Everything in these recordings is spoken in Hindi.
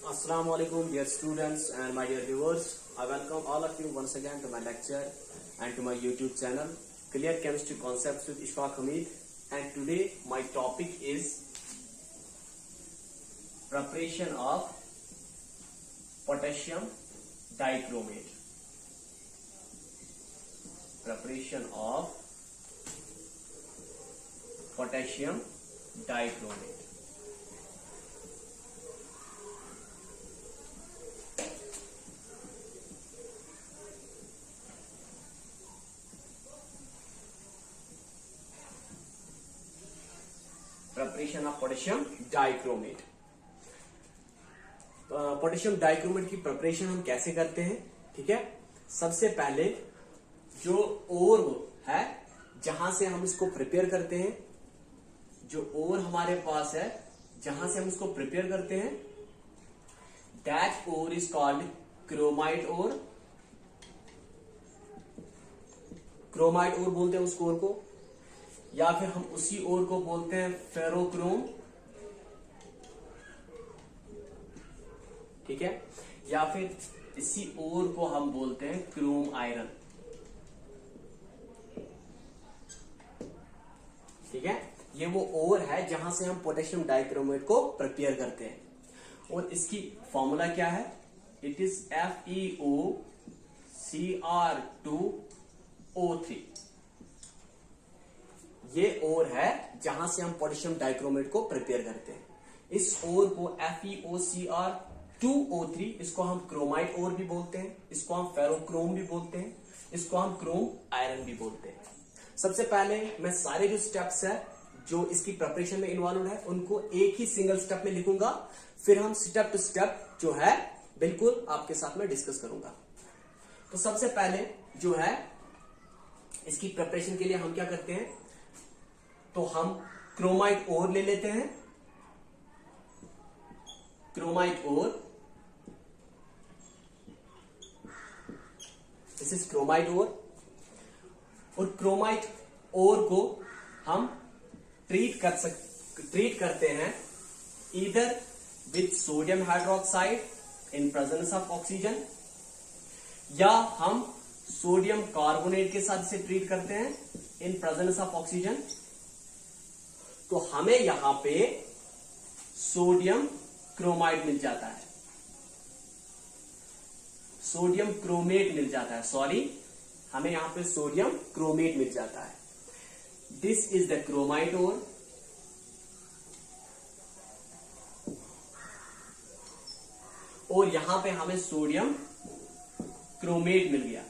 Assalamu alaikum dear students and my dear viewers. I welcome all of you once again to my lecture and to my YouTube channel Clear Chemistry Concepts with Ishfaq Hamid, and today my topic is preparation of potassium dichromate. Preparation of potassium dichromate. Preparation of potassium dichromate. Potassium dichromate की प्रिपरेशन हम कैसे करते हैं, ठीक है। सबसे पहले जो ओर है जहां से हम इसको प्रिपेयर करते हैं, जो ओर हमारे पास है जहां से हम इसको प्रिपेयर करते हैं, that ore is called chromite ore. Chromite ore बोलते हैं उस ओर को, या फिर हम उसी ओर को बोलते हैं फेरोक्रोम, ठीक है। या फिर इसी ओर को हम बोलते हैं क्रोम आयरन, ठीक है। ये वो ओर है जहां से हम पोटेशियम डाइक्रोमेट को प्रिपेयर करते हैं। और इसकी फॉर्मूला क्या है? It is FeOCr2O3। ये ओर है जहां से हम पोटेशियम डाइक्रोमेट को प्रिपेयर करते हैं। इस ओर को FeOCr2O3, इसको हम क्रोमाइट ओर भी बोलते हैं, इसको हम फेरोक्रोम भी बोलते हैं, इसको हम क्रोम आयरन भी बोलते हैं। सबसे पहले मैं सारे जो स्टेप्स है जो इसकी प्रिपरेशन में इन्वॉल्व है उनको एक ही सिंगल स्टेप में लिखूंगा, फिर हम स्टेप टू स्टेप जो है बिल्कुल आपके साथ में डिस्कस करूंगा। तो सबसे पहले जो है इसकी प्रिपरेशन के लिए हम क्या करते हैं, तो हम क्रोमाइट ओर ले लेते हैं। Chromite ore, this is chromite ore. और क्रोमाइट ओर को हम ट्रीट करते हैं either with sodium hydroxide in presence of oxygen, या हम सोडियम कार्बोनेट के साथ इसे ट्रीट करते हैं इन प्रेजेंस ऑफ ऑक्सीजन। तो हमें यहां पे सोडियम क्रोमाइड मिल जाता है, सोडियम क्रोमेट मिल जाता है, सॉरी, हमें यहां पे सोडियम क्रोमेट मिल जाता है। This is the chromite ore. और यहां पे हमें सोडियम क्रोमेट मिल गया।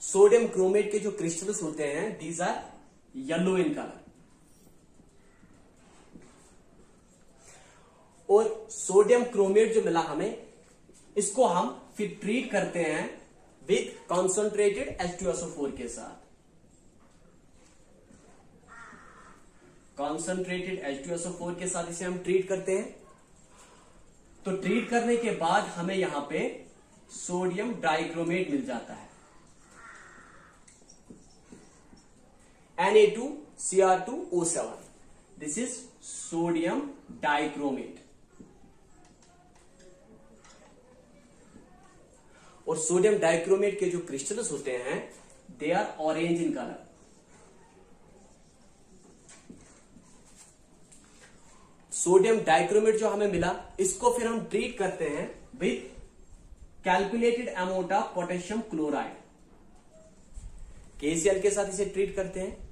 सोडियम क्रोमेट के जो क्रिस्टल्स होते हैं these are yellow in colour. और सोडियम क्रोमेट जो मिला हमें, इसको हम फिर ट्रीट करते हैं विथ कॉन्सेंट्रेटेड H2SO4 के साथ। कॉन्सेंट्रेटेड H2SO4 के साथ इसे हम ट्रीट करते हैं। तो ट्रीट करने के बाद हमें यहां पे सोडियम डाइक्रोमेट मिल जाता है, Na2Cr2O7। This is sodium dichromate. और सोडियम डाइक्रोमेट के जो क्रिस्टल्स होते हैं they are orange in colour. Sodium dichromate जो हमें मिला, इसको फिर हम ट्रीट करते हैं with calculated amount of potassium chloride. KCl के साथ इसे ट्रीट करते हैं।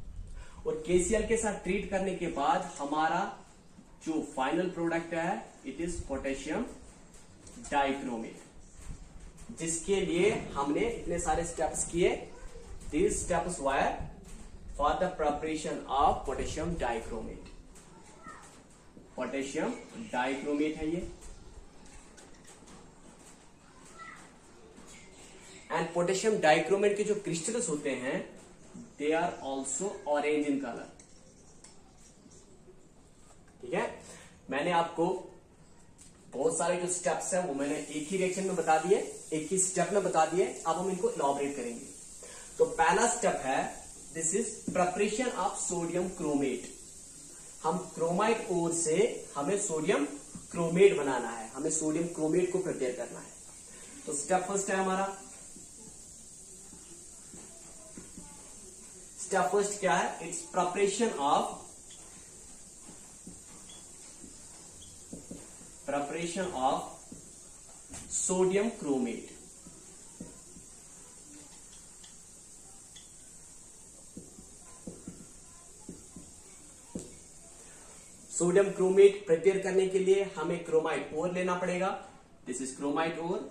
और KCl के साथ ट्रीट करने के बाद हमारा जो फाइनल प्रोडक्ट है इट इज पोटेशियम डाइक्रोमेट, जिसके लिए हमने इतने सारे स्टेप्स किए। These steps were for the preparation of potassium dichromate. Potassium dichromate है ये। एंड पोटेशियम डाइक्रोमेट के जो क्रिस्टल्स होते हैं they are also orange in colour, ठीक है। मैंने आपको बहुत सारे जो स्टेप्स हैं वो मैंने एक ही रिएक्शन में बता दिए, एक ही स्टेप में बता दिए। अब हम इनको इलॉबरेट करेंगे। तो पहला स्टेप है, this is preparation of sodium chromate. हम क्रोमाइट ओर से हमें सोडियम क्रोमेट बनाना है, हमें सोडियम क्रोमेट को प्रिपेयर करना है। तो स्टेप फर्स्ट है हमारा, स्टेप फर्स्ट क्या है, it's preparation of sodium chromate. Sodium chromate prepare करने के लिए हमें क्रोमाइट ओर लेना पड़ेगा। This is chromite ore,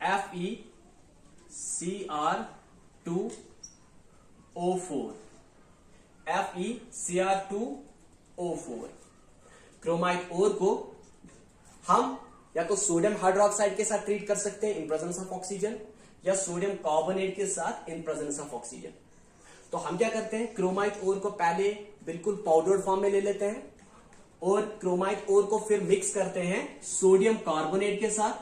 FeCr2O4, FeCr2O4। Chromite ore को हम या तो सोडियम हाइड्रोक्साइड के साथ ट्रीट कर सकते हैं इन प्रेजेंस ऑफ ऑक्सीजन, या सोडियम कार्बोनेट के साथ इन प्रेजेंस ऑफ ऑक्सीजन। तो हम क्या करते हैं, क्रोमाइट ओर को पहले बिल्कुल पाउडर्ड फॉर्म में ले लेते हैं और क्रोमाइट ओर को फिर मिक्स करते हैं सोडियम कार्बोनेट के साथ।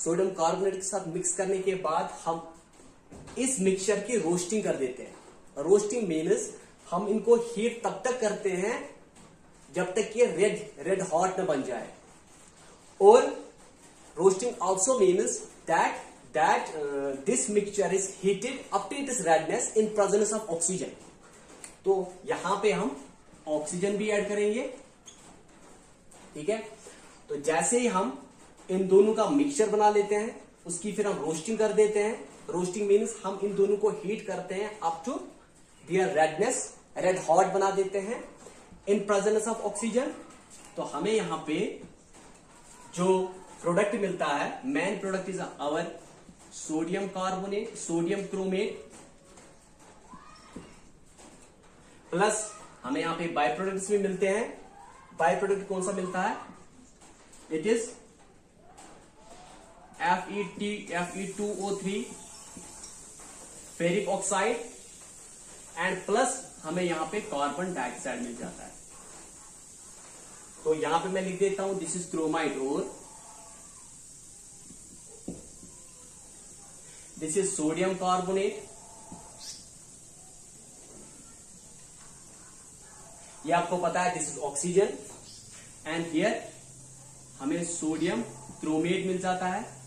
सोडियम कार्बोनेट के साथ मिक्स करने के बाद हम इस मिक्सचर की रोस्टिंग कर देते हैं। रोस्टिंग मीन्स हम इनको हीट तब तक करते हैं जब तक ये रेड हॉट न बन जाए। और roasting also means that this mixture is heated up to its redness in presence of oxygen. तो यहां पे हम ऑक्सीजन भी ऐड करेंगे, ठीक है। तो जैसे ही हम इन दोनों का मिक्सचर बना लेते हैं, उसकी फिर हम रोस्टिंग कर देते हैं। रोस्टिंग मीन्स हम इन दोनों को हीट करते हैं up to their redness, red hot बना देते हैं इन प्रेजेंस ऑफ ऑक्सीजन। तो हमें यहां पे जो प्रोडक्ट मिलता है, main product is our sodium carbonate, sodium chromate, plus हमें यहां पे बाय प्रोडक्ट्स भी मिलते हैं। बाय प्रोडक्ट कौन सा मिलता है, it is Fe2O3 ferric oxide and plus हमें यहां पे कार्बन डाइऑक्साइड मिल जाता है। तो यहां पे मैं लिख देता हूं, this is chromite ore, this is sodium carbonate, ये आपको पता है, this is oxygen, and here हमें सोडियम क्रोमेट मिल जाता है।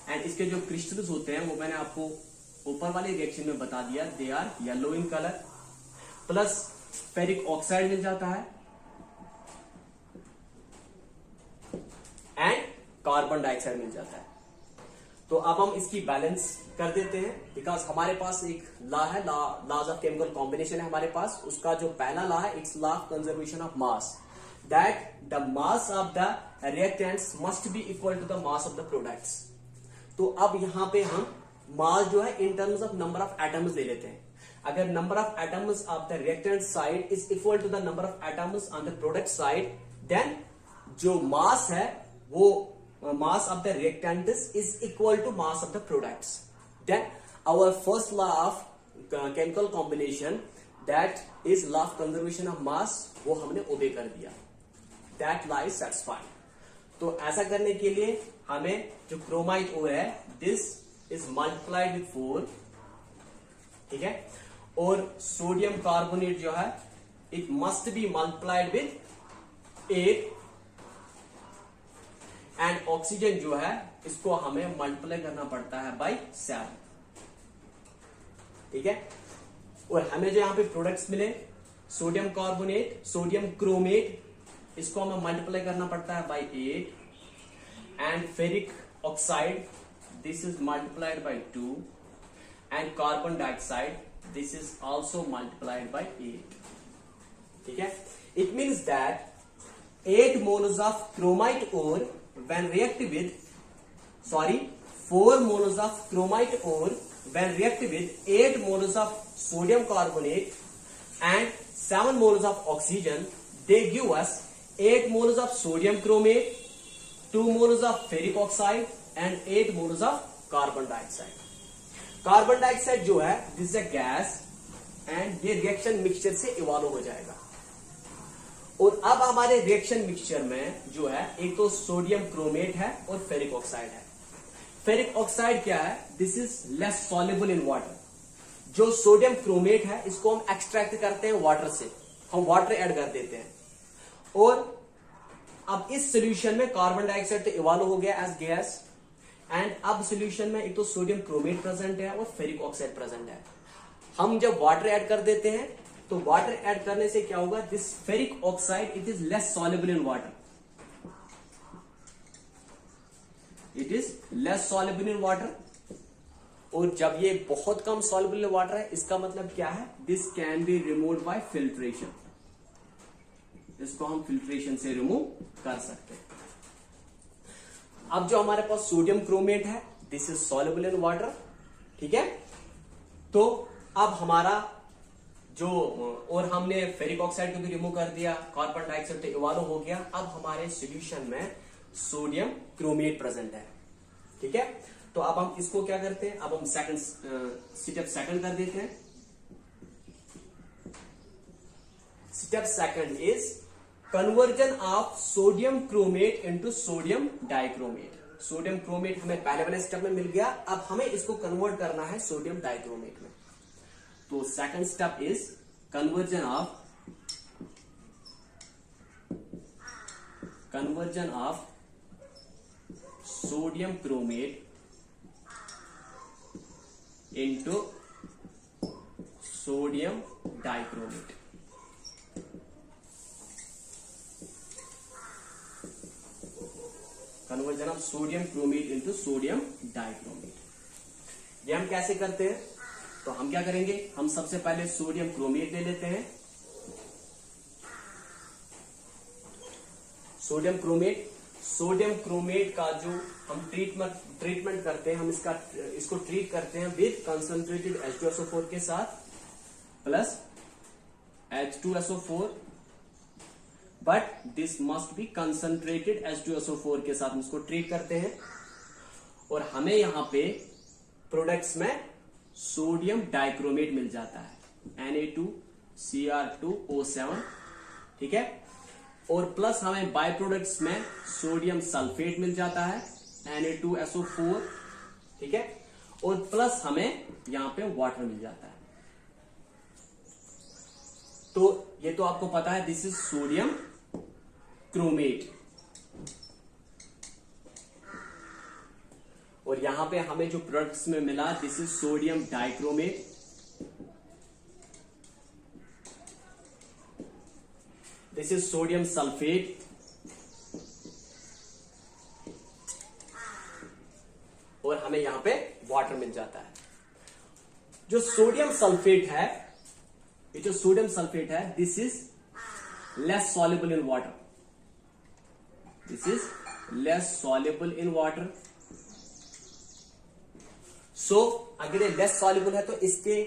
एंड इसके जो क्रिस्टल्स होते हैं वो मैंने आपको ऊपर वाले रिएक्शन में बता दिया, they are yellow in colour. Plus ferric oxide मिल जाता है एंड कार्बन डाइऑक्साइड मिल जाता है। तो अब हम इसकी बैलेंस कर देते हैं, बिकॉज हमारे पास एक लॉ है, लॉज ऑफ केमिकल कॉम्बिनेशन है हमारे पास। उसका जो पहला लॉ है, it's law of conservation of mass, that the mass of the reactants must be equal to the mass of the products. तो अब यहां पे हम मास जो है in terms of number of atoms ले लेते हैं। अगर number of atoms of the reactant side is equal to the number of atoms on the product side, then जो मास है वो mass of the reactants is equal to mass of the products. Then our first law of chemical combination, that is law of conservation of mass, वो हमने obey कर दिया, that law is satisfied. तो ऐसा करने के लिए हमें जो क्रोमाइट ओर है, this is multiplied with 4, ठीक है, और सोडियम कार्बोनेट जो है it must be multiplied with 8, and oxygen जो है इसको हमें मल्टीप्लाई करना पड़ता है बाय 7, ठीक है। और हमें जो यहां पे प्रोडक्ट्स मिले, सोडियम कार्बोनेट, सोडियम क्रोमेट, इसको हमें मल्टीप्लाई करना पड़ता है by 8, and ferric oxide, this is multiplied by 2, and carbon dioxide, this is also multiplied by 8, ठीक है। It means that 8 moles of chromite ore when react with, 4 moles of chromite ore when react with 8 moles of sodium carbonate and 7 moles of oxygen, they give us 8 moles of sodium chromate, 2 moles of ferric oxide and 8 moles of carbon dioxide. Carbon dioxide जो है, this is a gas, and ये रिएक्शन मिक्सचर से इवॉल्व हो जाएगा। और अब हमारे रिएक्शन मिक्सचर में जो है, एक तो सोडियम क्रोमेट है और फेरिक ऑक्साइड है। फेरिक ऑक्साइड क्या है, this is less soluble in water, जो सोडियम क्रोमेट है इसको हम एक्सट्रैक्ट करते हैं वाटर से, हम वाटर ऐड कर देते हैं। और अब इस सॉल्यूशन में कार्बन डाइऑक्साइड तो इवॉल्व हो गया एज गैस, एंड अब सॉल्यूशन में एक तो सोडियम क्रोमेट प्रेजेंट है और फेरिक ऑक्साइड प्रेजेंट है। हम जब वाटर ऐड कर देते हैं तो वाटर ऐड करने से क्या होगा, this ferric oxide it is less soluble in water, it is less soluble in water. और जब ये बहुत कम सॉल्युबल इन वाटर है, इसका मतलब क्या है, this can be removed by filtration, इसको हम फिल्ट्रेशन से रिमूव कर सकते हैं। अब जो हमारे पास सोडियम क्रोमेट है, this is soluble in water, ठीक है। तो अब हमारा जो, और हमने फेरिक ऑक्साइड को भी रिमूव कर दिया, कार्बन डाइऑक्साइड तो इवॉल्व हो गया। अब हमारे सॉल्यूशन में सोडियम क्रोमेट प्रेजेंट है, ठीक है। तो अब हम इसको क्या करते हैं, अब हम स्टेप सेकंड कर देते हैं। Step second is conversion of sodium chromate into sodium dichromate. Sodium chromate हमें पहले वाले स्टेप में मिल गया, अब हमें इसको कन्वर्ट करना है सोडियम डाइक्रोमेट में। तो second step is conversion of sodium chromate into sodium dichromate. Conversion of sodium chromate into sodium dichromate. ये हम कैसे करते हैं, तो हम क्या करेंगे, हम सबसे पहले सोडियम क्रोमेट ले लेते हैं। सोडियम क्रोमेट का जो हम ट्रीटमेंट करते हैं, हम इसको ट्रीट करते हैं विद कंसंट्रेटेड H2SO4 के साथ plus H2SO4, but this must be concentrated H2SO4 के साथ हम इसको ट्रीट करते हैं। और हमें यहां पे प्रोडक्ट्स में सोडियम डाइक्रोमेट मिल जाता है, Na2Cr2O7, ठीक है। और प्लस हमें बाय प्रोडक्ट्स में सोडियम सल्फेट मिल जाता है, Na2SO4, ठीक है। और प्लस हमें यहां पे वाटर मिल जाता है। तो ये तो आपको पता है, दिस इज सोडियम क्रोमेट। और यहां पे हमें जो प्रोडक्ट्स में मिला, this is sodium dichromate. This is sodium sulphate. और हमें यहां पे वाटर मिल जाता है। जो सोडियम सल्फेट है, ये जो सोडियम सल्फेट है, this is less soluble in water, this is less soluble in water. So अगर ये लेस सॉल्युबल है तो इसके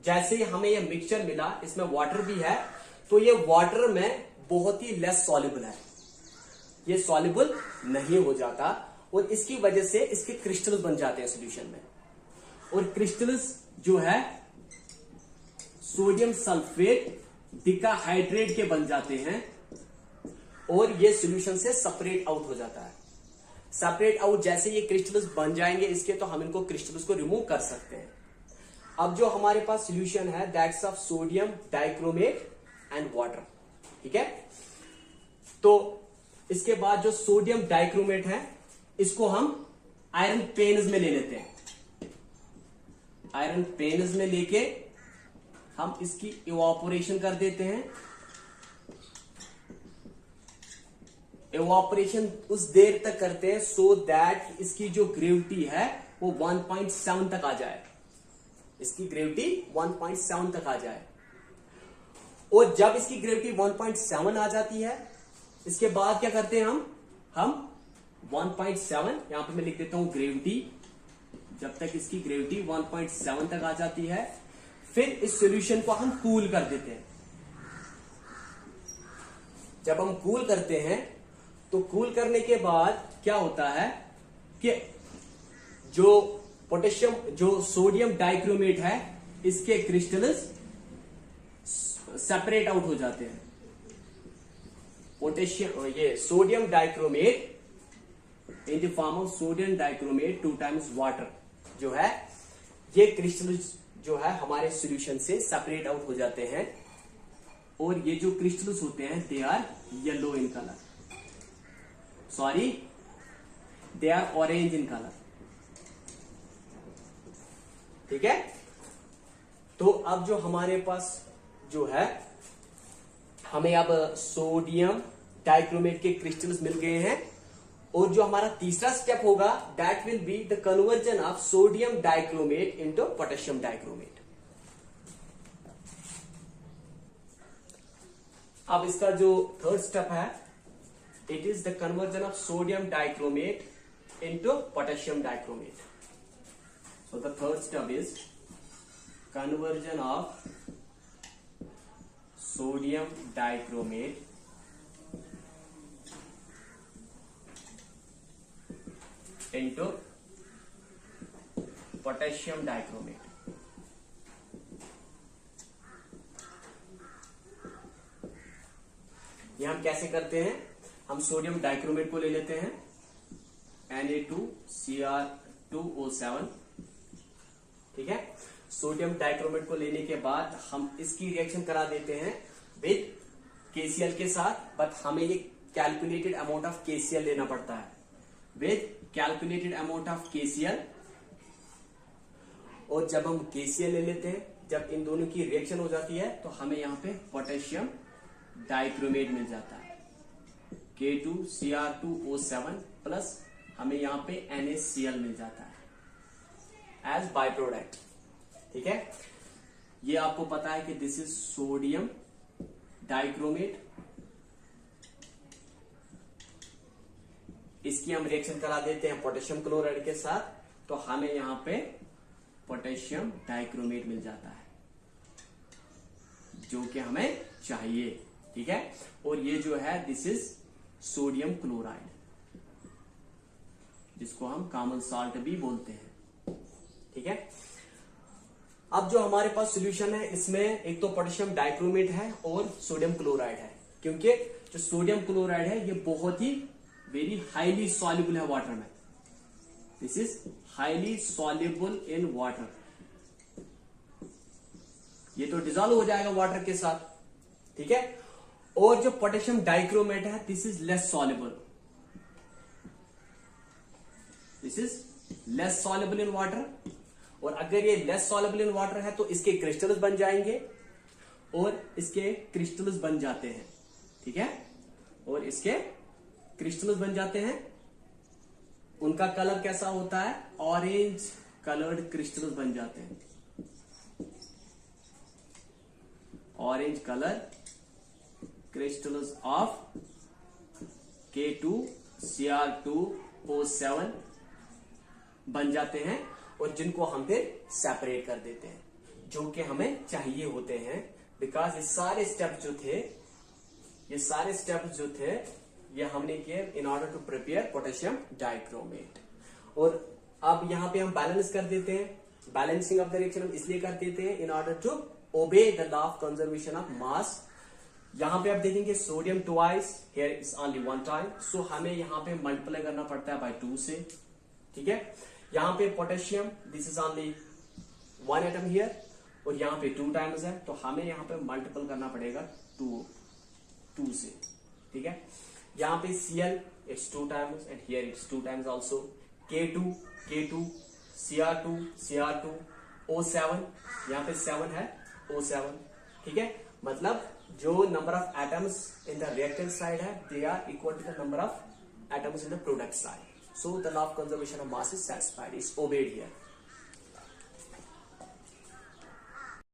जैसे ही हमें ये मिक्सचर मिला, इसमें वाटर भी है, तो ये वाटर में बहुत ही लेस सॉल्युबल है, ये सॉल्युबल नहीं हो जाता। और इसकी वजह से इसके क्रिस्टल्स बन जाते हैं सॉल्यूशन में। और क्रिस्टल्स जो है सोडियम सल्फेट डिकाहाइड्रेट के बन जाते हैं, और ये सॉल्यूशन से सेपरेट आउट हो जाता है। सेपरेट आउट जैसे ये क्रिस्टल्स बन जाएंगे इसके, तो हम इनको क्रिस्टल्स को रिमूव कर सकते हैं। अब जो हमारे पास सॉल्यूशन है, that's of sodium dichromate and water, ठीक है। तो इसके बाद जो सोडियम डाइक्रोमेट है, इसको हम आयरन पेन्स में ले लेते हैं। आयरन पेन्स में लेके हम इसकी इवापोरेशन कर देते हैं। इवापोरेशन उस देर तक करते हैं सो दैट इसकी जो ग्रेविटी है वो 1.7 तक आ जाए, इसकी ग्रेविटी 1.7 तक आ जाए। और जब इसकी ग्रेविटी 1.7 आ जाती है, इसके बाद क्या करते हैं हम 1.7, यहां पे मैं लिख देता हूं ग्रेविटी, जब तक इसकी ग्रेविटी 1.7 तक आ जाती है, फिर इस सॉल्यूशन को हम कूल कर देते हैं। जब हम कूल करते हैं तो कूल करने के बाद क्या होता है कि जो पोटेशियम, जो सोडियम डाइक्रोमेट है, इसके क्रिस्टल्स सेपरेट आउट हो जाते हैं। पोटेशियम, ये sodium dichromate in the form of sodium dichromate 2 times water जो है, ये क्रिस्टल्स जो है हमारे सॉल्यूशन से सेपरेट आउट हो जाते हैं, और ये जो क्रिस्टल्स होते हैं they are yellow in colour, sorry they are orange in colour. ठीक है, तो अब जो हमारे पास जो है, हमें अब सोडियम डाइक्रोमेट के क्रिस्टल्स मिल गए हैं, और जो हमारा तीसरा स्टेप होगा that will be the conversion of sodium dichromate into potassium dichromate. अब इसका जो थर्ड स्टेप है, it is the conversion of sodium dichromate into potassium dichromate. So the third step is conversion of sodium dichromate into potassium dichromate। ये हम कैसे करते हैं, हम सोडियम डाइक्रोमेट को ले लेते हैं Na2Cr2O7। ठीक है, सोडियम डाइक्रोमेट को लेने के बाद हम इसकी रिएक्शन करा देते हैं विद KCl के साथ, बट हमें ये कैलकुलेटेड अमाउंट ऑफ KCl लेना पड़ता है, with calculated amount of KCl। और जब हम KCl ले लेते हैं, जब इन दोनों की रिएक्शन हो जाती है तो हमें यहाँ पे पोटेशियम डाइक्रोमेट मिल जाता है, K2Cr2O7 प्लस हमें यहाँ पे NaCl मिल जाता है एज बाय प्रोडक्ट। ठीक है, ये आपको पता है कि दिस इज सोडियम डाइक्रोमेट, इसकी हम रिएक्शन करा देते हैं पोटेशियम क्लोराइड के साथ, तो हमें यहां पे पोटेशियम डाइक्रोमेट मिल जाता है जो कि हमें चाहिए। ठीक है, और ये जो है दिस इज सोडियम क्लोराइड, जिसको हम कॉमन सॉल्ट भी बोलते हैं। ठीक है, अब जो हमारे पास सॉल्यूशन है इसमें एक तो पोटेशियम डाइक्रोमेट है और सोडियम क्लोराइड है, क्योंकि जो सोडियम क्लोराइड है ये बहुत ही वेरी हाईली सॉल्युबल है वाटर में। This is highly soluble in water, ये तो डिजॉल्व हो जाएगा वाटर के साथ। ठीक है, और जो पोटेशियम डाइक्रोमेट है this is less soluble, this is less soluble in water. और अगर ये लेस सॉल्युबल इन वाटर है तो इसके क्रिस्टल्स बन जाएंगे, और इसके क्रिस्टल्स बन जाते हैं। ठीक है, और इसके क्रिस्टल्स बन जाते हैं, उनका कलर कैसा होता है, ऑरेंज कलर्ड क्रिस्टल्स बन जाते हैं, orange colour crystals of K2Cr2O7 बन जाते हैं, और जिनको हम फिर सेपरेट कर देते हैं, जो कि हमें चाहिए होते हैं। बिकॉज ये सारे स्टेप्स जो थे ये हमने किए in order to prepare potassium dichromate. और अब यहां पे हम बैलेंस कर देते हैं, बैलेंसिंग ऑफ द रिएक्शन हम इसलिए कर देते हैं in order to obey the law of conservation of mass. यहां पे आप देखेंगे sodium twice, here is only one time, so हमें यहां पे मल्टीप्लाई करना पड़ता है बाय 2 से। ठीक है, यहां पे potassium this is only 1 atom here, और यहां पे 2 टाइम्स है, तो हमें यहां पे मल्टीपल करना पड़ेगा 2 से। ठीक है, यहां पे Cl it's 2 times and here it's 2 times also, K2 Cr2 O7, यहां पे 7 है O7। ठीक है, मतलब जो number of atoms in the reactant side है they are equal to the number of atoms in the product side, so the law of conservation of mass is satisfied, is obeyed here।